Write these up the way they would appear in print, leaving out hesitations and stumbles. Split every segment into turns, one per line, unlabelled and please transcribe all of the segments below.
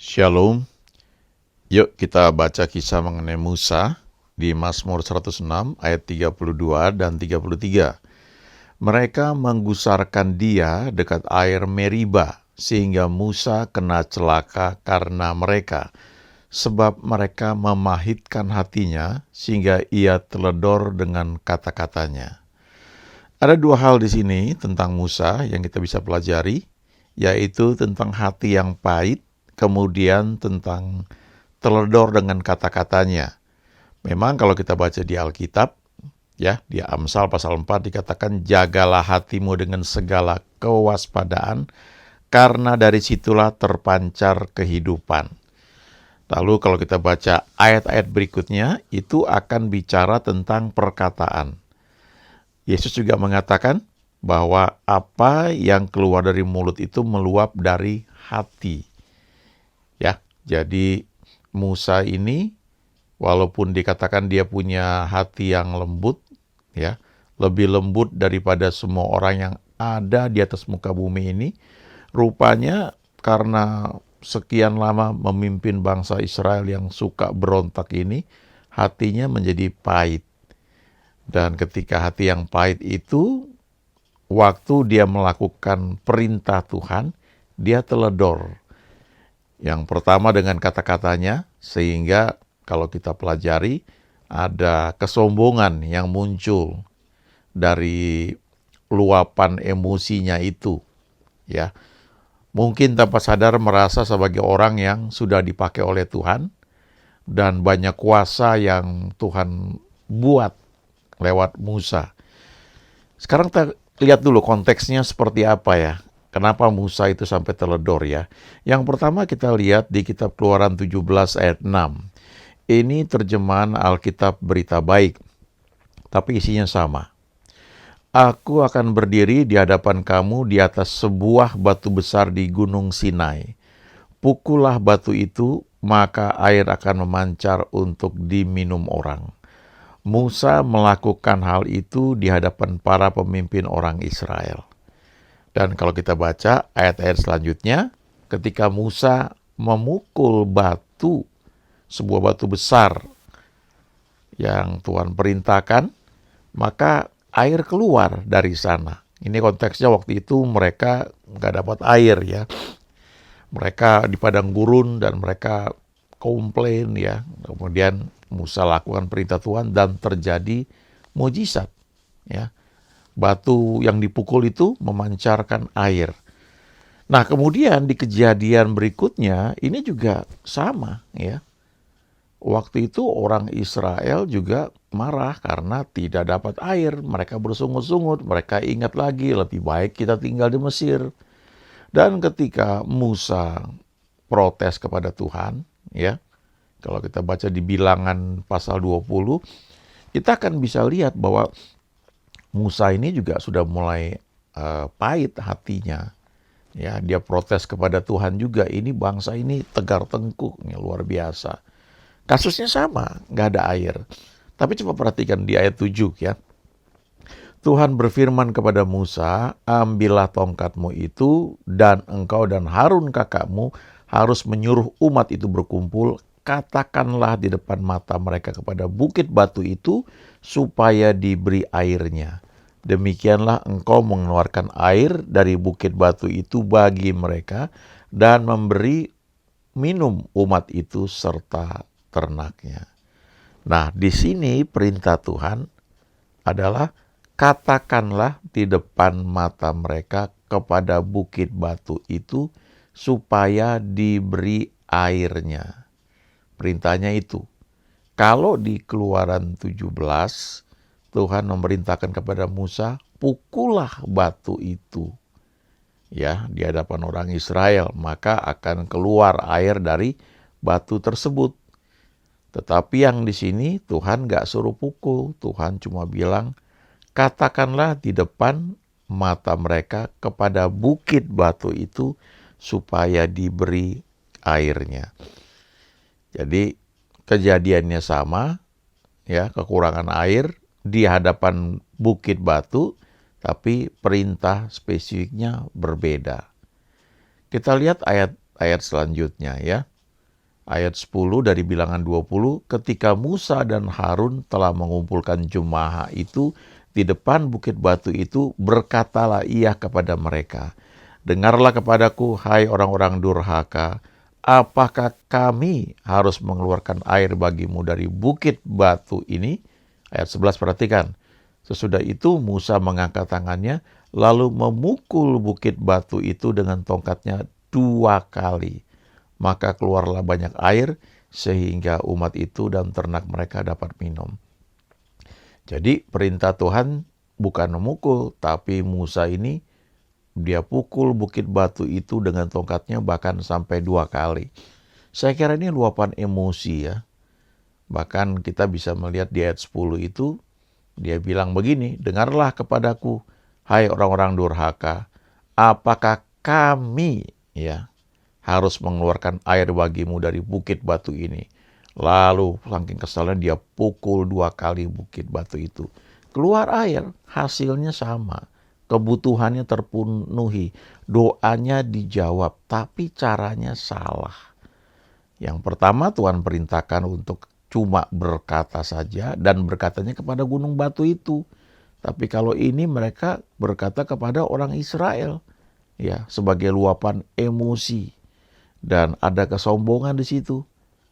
Shalom, yuk kita baca kisah mengenai Musa di Mazmur 106 ayat 32 dan 33. Mereka menggusarkan dia dekat air Meriba, sehingga Musa kena celaka karena mereka, sebab mereka memahitkan hatinya, sehingga ia teledor dengan kata-katanya. Ada dua hal di sini tentang Musa yang kita bisa pelajari, yaitu tentang hati yang pahit, kemudian tentang teledor dengan kata-katanya. Memang kalau kita baca di Alkitab, ya, di Amsal pasal 4 dikatakan, jagalah hatimu dengan segala kewaspadaan, karena dari situlah terpancar kehidupan. Lalu kalau kita baca ayat-ayat berikutnya, itu akan bicara tentang perkataan. Yesus juga mengatakan bahwa apa yang keluar dari mulut itu meluap dari hati. Ya, jadi Musa ini walaupun dikatakan dia punya hati yang lembut, ya, lebih lembut daripada semua orang yang ada di atas muka bumi ini, rupanya karena sekian lama memimpin bangsa Israel yang suka berontak ini, hatinya menjadi pahit. Dan ketika hati yang pahit itu, waktu dia melakukan perintah Tuhan, dia teledor. Yang pertama dengan kata-katanya, sehingga kalau kita pelajari, ada kesombongan yang muncul dari luapan emosinya itu. Ya, mungkin tanpa sadar merasa sebagai orang yang sudah dipakai oleh Tuhan, dan banyak kuasa yang Tuhan buat lewat Musa. Sekarang kita lihat dulu konteksnya seperti apa ya. Kenapa Musa itu sampai teledor ya. Yang pertama kita lihat di kitab Keluaran 17 ayat 6. Ini terjemahan Alkitab Berita Baik, tapi isinya sama. Aku akan berdiri di hadapan kamu di atas sebuah batu besar di Gunung Sinai. Pukullah batu itu, maka air akan memancar untuk diminum orang. Musa melakukan hal itu di hadapan para pemimpin orang Israel. Dan kalau kita baca ayat-ayat selanjutnya, ketika Musa memukul batu, sebuah batu besar yang Tuhan perintahkan, maka air keluar dari sana. Ini konteksnya waktu itu mereka nggak dapat air ya. Mereka di padang gurun dan mereka komplain ya. Kemudian Musa lakukan perintah Tuhan dan terjadi mujizat. Ya, batu yang dipukul itu memancarkan air. Nah, kemudian di kejadian berikutnya ini juga sama ya. Waktu itu orang Israel juga marah karena tidak dapat air. Mereka bersungut-sungut, mereka ingat lagi lebih baik kita tinggal di Mesir. Dan ketika Musa protes kepada Tuhan, ya, kalau kita baca di Bilangan pasal 20, kita akan bisa lihat bahwa Musa ini juga sudah mulai pahit hatinya. Ya, dia protes kepada Tuhan juga, ini bangsa ini tegar tengkuk, luar biasa. Kasusnya sama, nggak ada air. Tapi coba perhatikan di ayat 7 ya. Tuhan berfirman kepada Musa, ambillah tongkatmu itu, dan engkau dan Harun kakakmu harus menyuruh umat itu berkumpul, katakanlah di depan mata mereka kepada bukit batu itu, supaya diberi airnya. Demikianlah engkau mengeluarkan air dari bukit batu itu bagi mereka, dan memberi minum umat itu serta ternaknya. Nah, di sini perintah Tuhan adalah katakanlah di depan mata mereka kepada bukit batu itu supaya diberi airnya. Perintahnya itu. Kalau di Keluaran 17, Tuhan memerintahkan kepada Musa, pukullah batu itu. Ya, di hadapan orang Israel, maka akan keluar air dari batu tersebut. Tetapi yang di sini Tuhan gak suruh pukul, Tuhan cuma bilang, katakanlah di depan mata mereka kepada bukit batu itu supaya diberi airnya. Jadi kejadiannya sama, ya, kekurangan air di hadapan bukit batu, tapi perintah spesifiknya berbeda. Kita lihat ayat-ayat selanjutnya ya. Ayat 10 dari Bilangan 20, ketika Musa dan Harun telah mengumpulkan jemaah itu di depan bukit batu itu, berkatalah ia kepada mereka, dengarlah kepadaku, hai orang-orang durhaka, apakah kami harus mengeluarkan air bagimu dari bukit batu ini? Ayat 11 perhatikan. Sesudah itu Musa mengangkat tangannya, lalu memukul bukit batu itu dengan tongkatnya 2 kali. Maka keluarlah banyak air, sehingga umat itu dan ternak mereka dapat minum. Jadi perintah Tuhan bukan memukul, tapi Musa ini dia pukul bukit batu itu dengan tongkatnya bahkan sampai 2 kali. Saya kira ini luapan emosi ya. Bahkan kita bisa melihat di ayat 10 itu, dia bilang begini, dengarlah kepadaku, hai orang-orang durhaka, apakah kami harus mengeluarkan air bagimu dari bukit batu ini? Lalu saking kesalnya dia pukul 2 kali bukit batu itu. Keluar air, hasilnya sama. Kebutuhannya terpenuhi, doanya dijawab, tapi caranya salah. Yang pertama Tuhan perintahkan untuk cuma berkata saja dan berkatanya kepada gunung batu itu. Tapi kalau ini mereka berkata kepada orang Israel ya, sebagai luapan emosi. Dan ada kesombongan di situ.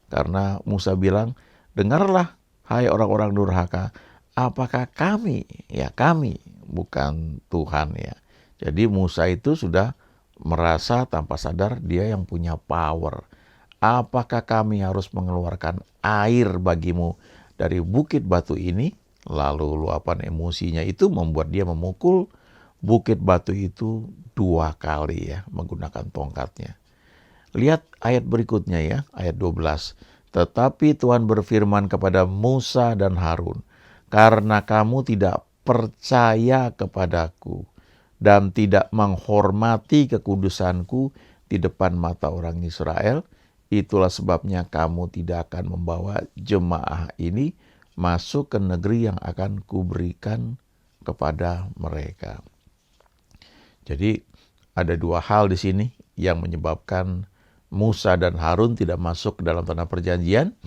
Karena Musa bilang, dengarlah hai orang-orang durhaka, apakah kami, ya kami, bukan Tuhan ya. Jadi Musa itu sudah merasa tanpa sadar dia yang punya power. Apakah kami harus mengeluarkan air bagimu dari bukit batu ini? Lalu luapan emosinya itu membuat dia memukul bukit batu itu 2 kali ya, menggunakan tongkatnya. Lihat ayat berikutnya ya, ayat 12. Tetapi Tuhan berfirman kepada Musa dan Harun, karena kamu tidak percaya kepadaku dan tidak menghormati kekudusanku di depan mata orang Israel, itulah sebabnya kamu tidak akan membawa jemaah ini masuk ke negeri yang akan kuberikan kepada mereka. Jadi ada 2 hal di sini yang menyebabkan Musa dan Harun tidak masuk ke dalam tanah perjanjian.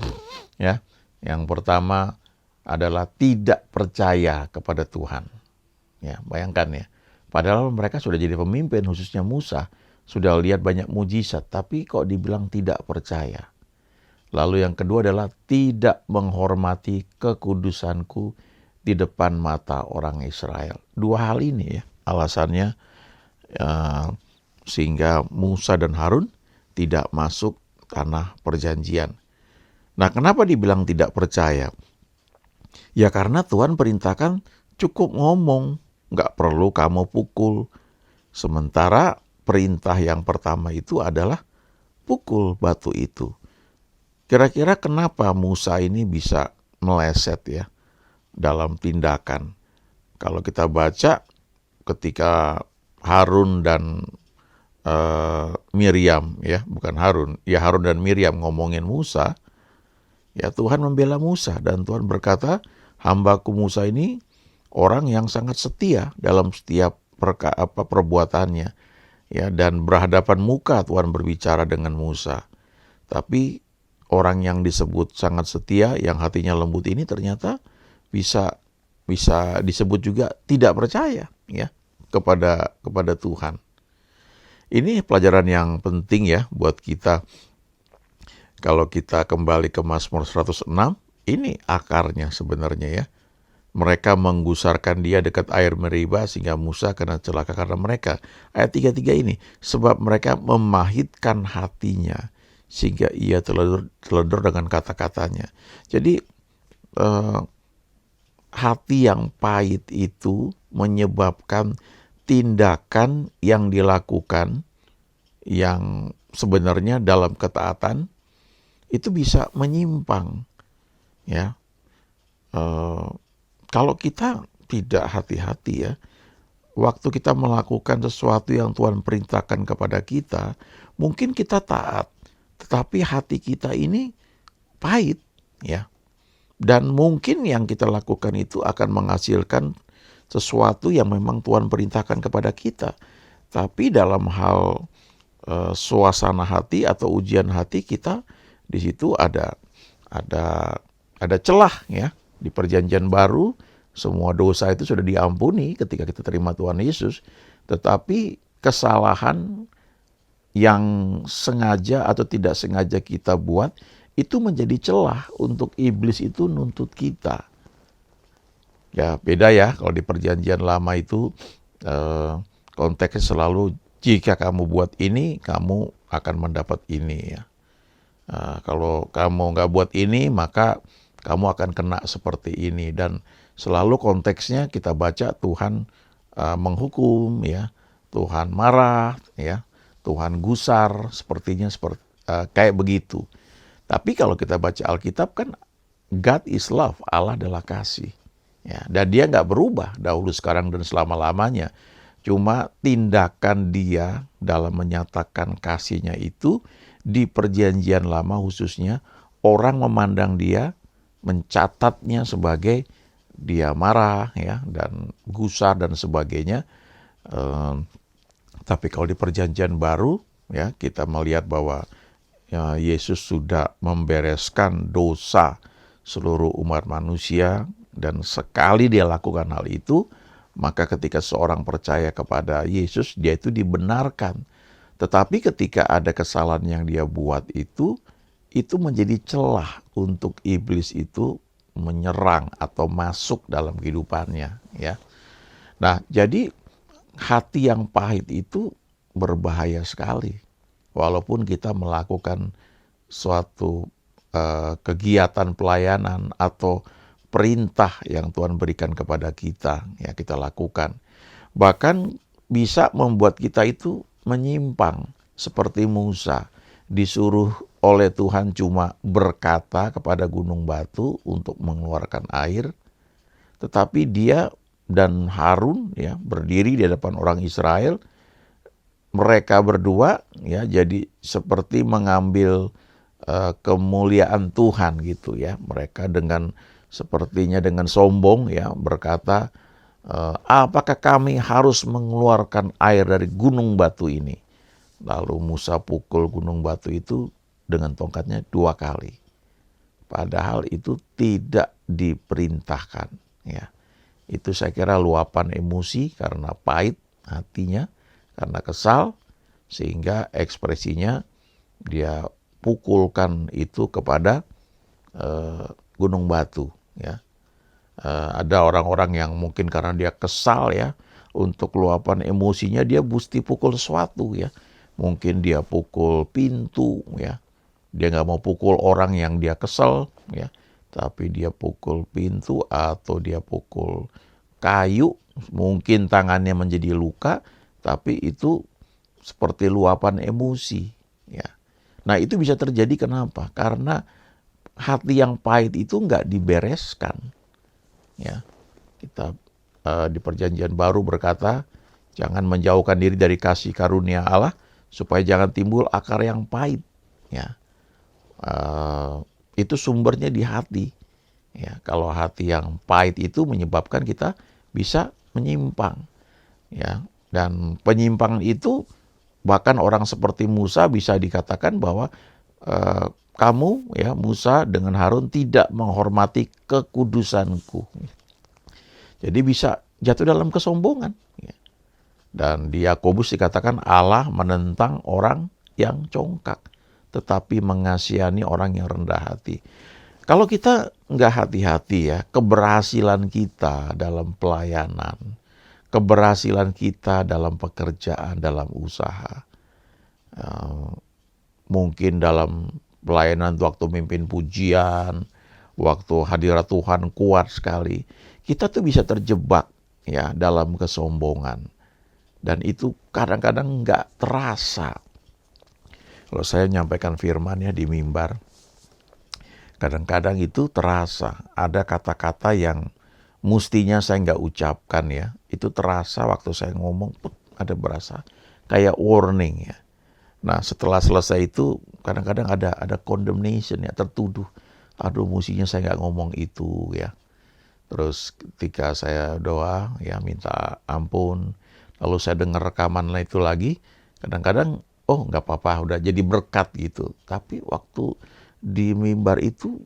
Ya, yang pertama adalah tidak percaya kepada Tuhan. Ya, bayangkan ya. Padahal mereka sudah jadi pemimpin, khususnya Musa, sudah lihat banyak mujizat, tapi kok dibilang tidak percaya. Lalu yang kedua adalah tidak menghormati kekudusanku di depan mata orang Israel. 2 hal ini ya alasannya sehingga Musa dan Harun tidak masuk tanah perjanjian. Nah, kenapa dibilang tidak percaya? Ya karena Tuhan perintahkan cukup ngomong, nggak perlu kamu pukul. Sementara perintah yang pertama itu adalah pukul batu itu. Kira-kira kenapa Musa ini bisa meleset ya dalam tindakan? Kalau kita baca ketika Harun dan Miriam ya, bukan Harun, ya Harun dan Miriam ngomongin Musa, ya Tuhan membela Musa dan Tuhan berkata, hambaku Musa ini orang yang sangat setia dalam setiap perbuatannya, ya, dan berhadapan muka Tuhan berbicara dengan Musa. Tapi orang yang disebut sangat setia, yang hatinya lembut ini ternyata bisa disebut juga tidak percaya ya kepada Tuhan. Ini pelajaran yang penting ya buat kita. Kalau kita kembali ke Mazmur 106, ini akarnya sebenarnya ya. Mereka menggusarkan dia dekat air Meriba sehingga Musa kena celaka karena mereka. Ayat 33 ini, sebab mereka memahitkan hatinya sehingga ia teledor dengan kata-katanya. Jadi hati yang pahit itu menyebabkan tindakan yang dilakukan yang sebenarnya dalam ketaatan itu bisa menyimpang ya. Kalau kita tidak hati-hati ya, waktu kita melakukan sesuatu yang Tuhan perintahkan kepada kita, mungkin kita taat, tetapi hati kita ini pahit ya. Dan mungkin yang kita lakukan itu akan menghasilkan sesuatu yang memang Tuhan perintahkan kepada kita. Tapi dalam hal suasana hati atau ujian hati kita Di situ ada ada celah ya. Di perjanjian baru semua dosa itu sudah diampuni ketika kita terima Tuhan Yesus, tetapi kesalahan yang sengaja atau tidak sengaja kita buat itu menjadi celah untuk iblis itu nuntut kita. Ya beda ya, kalau di perjanjian lama itu konteksnya selalu jika kamu buat ini, kamu akan mendapat ini ya. Kalau kamu nggak buat ini, maka kamu akan kena seperti ini. Dan selalu konteksnya kita baca Tuhan menghukum ya, Tuhan marah ya, Tuhan gusar, sepertinya seperti kayak begitu. Tapi kalau kita baca Alkitab kan God is love, Allah adalah kasih. Ya, dan dia nggak berubah dahulu, sekarang, dan selama-lamanya. Cuma tindakan dia dalam menyatakan kasihnya itu di perjanjian lama khususnya, orang memandang dia, mencatatnya sebagai dia marah ya, dan gusar dan sebagainya. Tapi kalau di perjanjian baru ya, kita melihat bahwa ya, Yesus sudah membereskan dosa seluruh umat manusia, dan sekali dia lakukan hal itu, maka ketika seorang percaya kepada Yesus, dia itu dibenarkan. Tetapi ketika ada kesalahan yang dia buat itu menjadi celah untuk iblis itu menyerang atau masuk dalam kehidupannya ya. Nah, jadi hati yang pahit itu berbahaya sekali. Walaupun kita melakukan suatu kegiatan pelayanan atau perintah yang Tuhan berikan kepada kita, ya kita lakukan. Bahkan bisa membuat kita itu menyimpang, seperti Musa disuruh oleh Tuhan cuma berkata kepada gunung batu untuk mengeluarkan air, tetapi dia dan Harun ya berdiri di hadapan orang Israel. Mereka berdua ya jadi seperti mengambil kemuliaan Tuhan gitu ya. Mereka sepertinya dengan sombong ya berkata, apakah kami harus mengeluarkan air dari gunung batu ini? Lalu Musa pukul gunung batu itu dengan tongkatnya 2 kali. Padahal itu tidak diperintahkan ya. Itu saya kira luapan emosi karena pahit hatinya, karena kesal, sehingga ekspresinya dia pukulkan itu kepada gunung batu ya. Ada orang-orang yang mungkin karena dia kesal ya, untuk luapan emosinya dia mesti pukul sesuatu ya. Mungkin dia pukul pintu ya. Dia nggak mau pukul orang yang dia kesel ya, tapi dia pukul pintu atau dia pukul kayu. Mungkin tangannya menjadi luka, tapi itu seperti luapan emosi ya. Nah, itu bisa terjadi kenapa? Karena hati yang pahit itu nggak dibereskan. Ya, kita di perjanjian baru berkata, jangan menjauhkan diri dari kasih karunia Allah, supaya jangan timbul akar yang pahit. Ya, itu sumbernya di hati. Ya, kalau hati yang pahit itu menyebabkan kita bisa menyimpang. Ya, dan penyimpangan itu bahkan orang seperti Musa bisa dikatakan bahwa kamu ya Musa dengan Harun tidak menghormati kekudusanku. Jadi bisa jatuh dalam kesombongan. Dan di Yakobus dikatakan Allah menentang orang yang congkak, tetapi mengasihani orang yang rendah hati. Kalau kita nggak hati-hati ya, keberhasilan kita dalam pelayanan, keberhasilan kita dalam pekerjaan, dalam usaha, mungkin dalam pelayanan waktu mimpin pujian, waktu hadirat Tuhan kuat sekali, kita tuh bisa terjebak ya dalam kesombongan. Dan itu kadang-kadang nggak terasa. Kalau saya menyampaikan firman ya di mimbar, kadang-kadang itu terasa. Ada kata-kata yang mestinya saya nggak ucapkan ya. Itu terasa waktu saya ngomong, ada berasa kayak warning ya. Nah, setelah selesai itu kadang-kadang ada condemnation ya, tertuduh. Aduh, mestinya saya nggak ngomong itu ya. Terus ketika saya doa ya minta ampun, lalu saya dengar rekaman itu lagi, kadang-kadang oh nggak apa-apa, udah jadi berkat gitu. Tapi waktu di mimbar itu,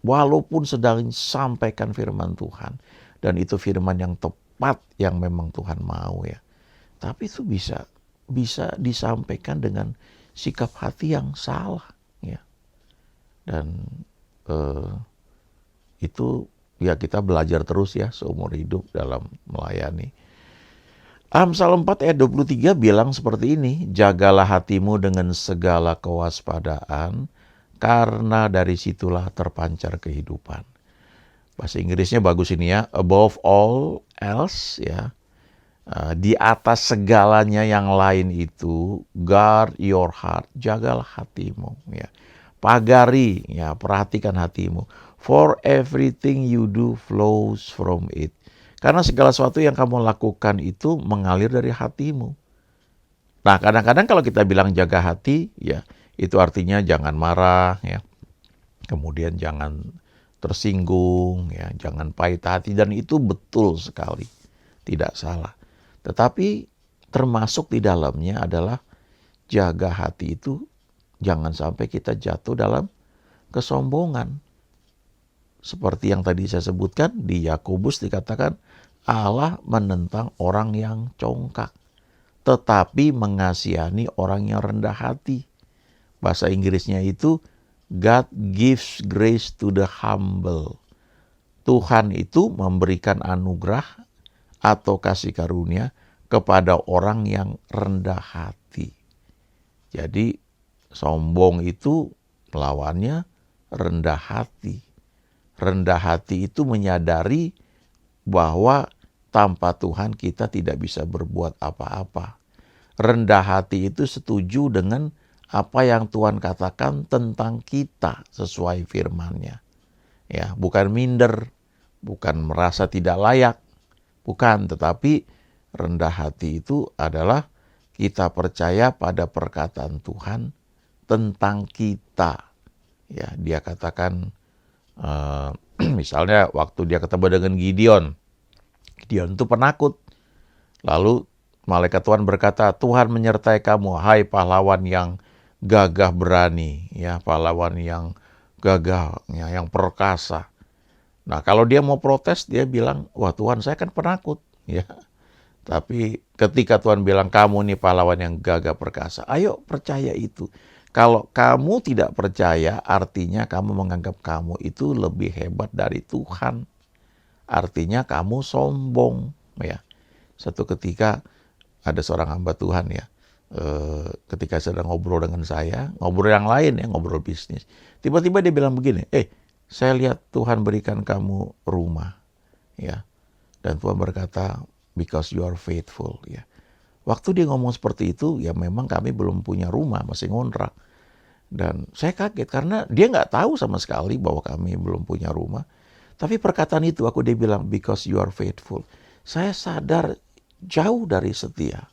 walaupun sedang sampaikan firman Tuhan, dan itu firman yang tepat yang memang Tuhan mau ya, tapi itu bisa disampaikan dengan sikap hati yang salah ya. Dan itu ya kita belajar terus ya seumur hidup dalam melayani. Amsal 4 ayat 23 bilang seperti ini, jagalah hatimu dengan segala kewaspadaan, karena dari situlah terpancar kehidupan. Bahasa Inggrisnya bagus ini ya, above all else ya, di atas segalanya yang lain itu, guard your heart, jagalah hatimu ya. Pagari ya, perhatikan hatimu. For everything you do flows from it. Karena segala sesuatu yang kamu lakukan itu mengalir dari hatimu. Nah, kadang-kadang kalau kita bilang jaga hati, ya itu artinya jangan marah, ya. Kemudian jangan tersinggung, ya, jangan pahit hati, dan itu betul sekali, tidak salah. Tetapi termasuk di dalamnya adalah jaga hati itu jangan sampai kita jatuh dalam kesombongan. Seperti yang tadi saya sebutkan, di Yakobus dikatakan Allah menentang orang yang congkak, tetapi mengasihani orang yang rendah hati. Bahasa Inggrisnya itu, God gives grace to the humble. Tuhan itu memberikan anugerah atau kasih karunia kepada orang yang rendah hati. Jadi sombong itu lawannya rendah hati. Rendah hati itu menyadari bahwa tanpa Tuhan kita tidak bisa berbuat apa-apa. Rendah hati itu setuju dengan apa yang Tuhan katakan tentang kita sesuai firman-Nya. Ya, bukan minder, bukan merasa tidak layak, bukan, tetapi rendah hati itu adalah kita percaya pada perkataan Tuhan tentang kita. Ya, dia katakan misalnya waktu dia ketemu dengan Gideon itu penakut. Lalu malaikat Tuhan berkata, Tuhan menyertai kamu, hai pahlawan yang gagah berani, ya, pahlawan yang gagah, ya, yang perkasa. Nah, kalau dia mau protes, dia bilang, wah Tuhan, saya kan penakut, ya. Tapi ketika Tuhan bilang, kamu nih pahlawan yang gagah perkasa, ayo percaya itu. Kalau kamu tidak percaya, artinya kamu menganggap kamu itu lebih hebat dari Tuhan. Artinya kamu sombong, ya. Satu ketika ada seorang hamba Tuhan ya, ketika sedang ngobrol dengan saya, ngobrol yang lain ya, ngobrol bisnis. Tiba-tiba dia bilang begini, saya lihat Tuhan berikan kamu rumah, ya. Dan Tuhan berkata, because you are faithful, ya. Waktu dia ngomong seperti itu, ya memang kami belum punya rumah, masih ngontrak. Dan saya kaget karena dia nggak tahu sama sekali bahwa kami belum punya rumah. Tapi perkataan itu dia bilang, because you are faithful. Saya sadar jauh dari setia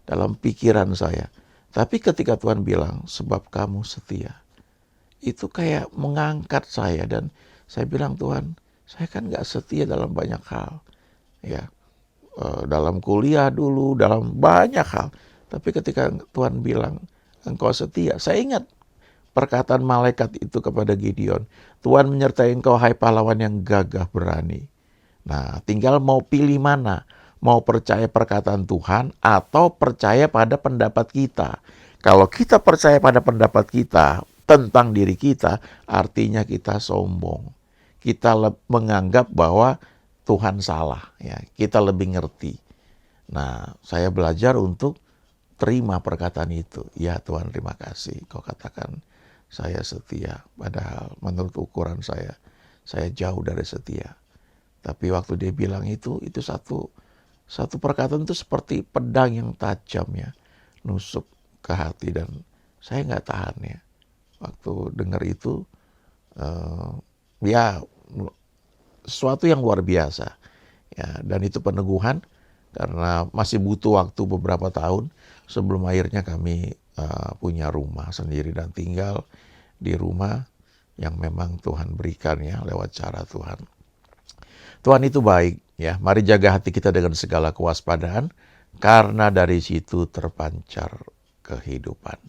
dalam pikiran saya. Tapi ketika Tuhan bilang, sebab kamu setia, itu kayak mengangkat saya. Dan saya bilang, Tuhan, saya kan nggak setia dalam banyak hal. Ya, dalam kuliah dulu, dalam banyak hal. Tapi ketika Tuhan bilang, engkau setia, saya ingat perkataan malaikat itu kepada Gideon. Tuhan menyertai engkau, hai pahlawan yang gagah berani. Nah, tinggal mau pilih mana. Mau percaya perkataan Tuhan atau percaya pada pendapat kita. Kalau kita percaya pada pendapat kita tentang diri kita, artinya kita sombong. Kita menganggap bahwa Tuhan salah, ya. Kita lebih ngerti. Nah, saya belajar untuk terima perkataan itu. Ya Tuhan, terima kasih. Kau katakan saya setia, padahal menurut ukuran saya jauh dari setia. Tapi waktu dia bilang itu satu perkataan itu seperti pedang yang tajam ya, nusuk ke hati, dan saya nggak tahan ya. Waktu dengar itu, ya sesuatu yang luar biasa. Ya, dan itu peneguhan karena masih butuh waktu beberapa tahun sebelum akhirnya kami punya rumah sendiri dan tinggal di rumah yang memang Tuhan berikan ya lewat cara Tuhan. Tuhan itu baik ya. Mari jaga hati kita dengan segala kewaspadaan karena dari situ terpancar kehidupan.